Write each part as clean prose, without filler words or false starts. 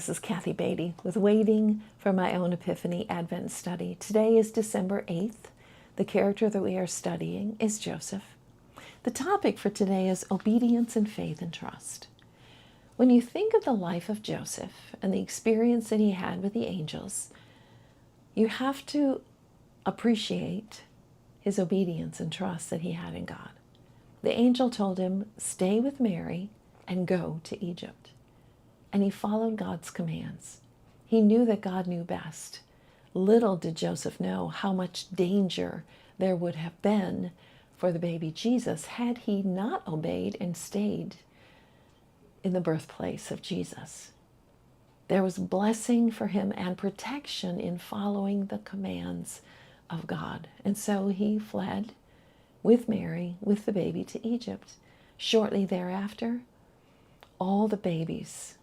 This is Kathy Beatty with Waiting for My Own Epiphany Advent Study. Today is December 8th. The character that we are studying is Joseph. The topic for today is obedience and faith and trust. When you think of the life of Joseph and the experience that he had with the angels, you have to appreciate his obedience and trust that he had in God. The angel told him, "Stay with Mary and go to Egypt." And he followed God's commands. He knew that God knew best. Little did Joseph know how much danger there would have been for the baby Jesus had he not obeyed and stayed in the birthplace of Jesus. There was blessing for him and protection in following the commands of God. And so he fled with Mary, with the baby, to Egypt. Shortly thereafter, all the babies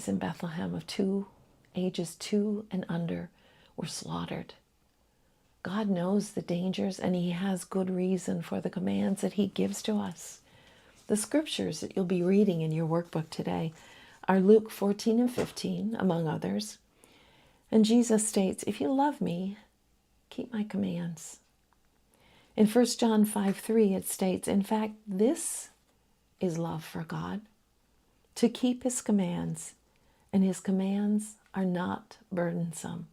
in Bethlehem of ages 2 and under were slaughtered. God knows the dangers, and he has good reason for the commands that he gives to us. The scriptures that you'll be reading in your workbook today are Luke 14 and 15, among others. And Jesus states, "If you love me, keep my commands." In 1 John 5:3, it states, "In fact, this is love for God, to keep his commands, and his commands are not burdensome."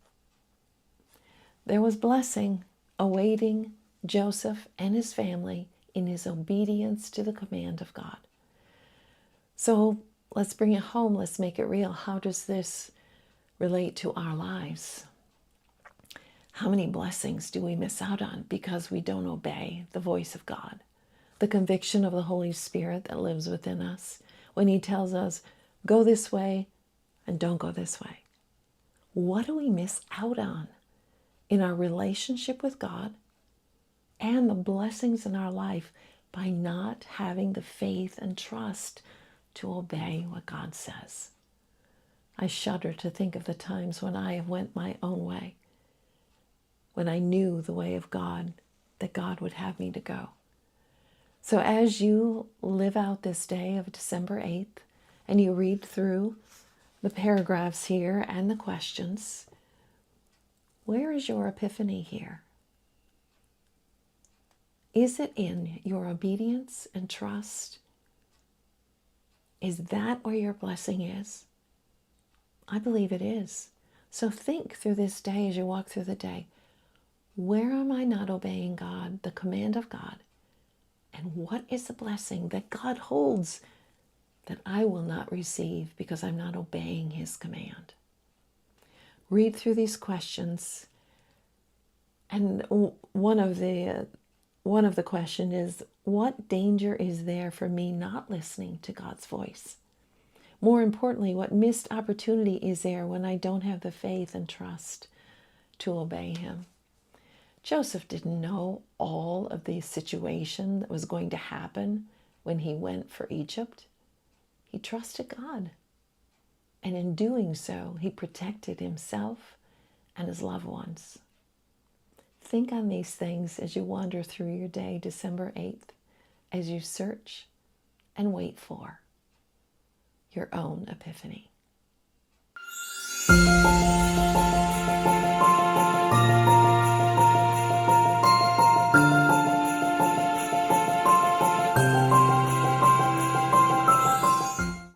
There was blessing awaiting Joseph and his family in his obedience to the command of God. So let's bring it home. Let's make it real. How does this relate to our lives? How many blessings do we miss out on because we don't obey the voice of God? The conviction of the Holy Spirit that lives within us when he tells us, go this way and don't go this way. What do we miss out on in our relationship with God and the blessings in our life by not having the faith and trust to obey what God says? I shudder to think of the times when I have went my own way, when I knew the way of God, that God would have me to go. So as you live out this day of December 8th, and you read through the paragraphs here and the questions, where is your epiphany here? Is it in your obedience and trust? Is that where your blessing is? I believe it is. So think through this day as you walk through the day. Where am I not obeying God, the command of God? And what is the blessing that God holds that I will not receive because I'm not obeying his command? Read through these questions. And one of the question is, what danger is there for me not listening to God's voice? More importantly, what missed opportunity is there when I don't have the faith and trust to obey him? Joseph didn't know all of the situation that was going to happen when he went for Egypt. He trusted God. And in doing so, he protected himself and his loved ones. Think on these things as you wander through your day, December 8th, as you search and wait for your own epiphany.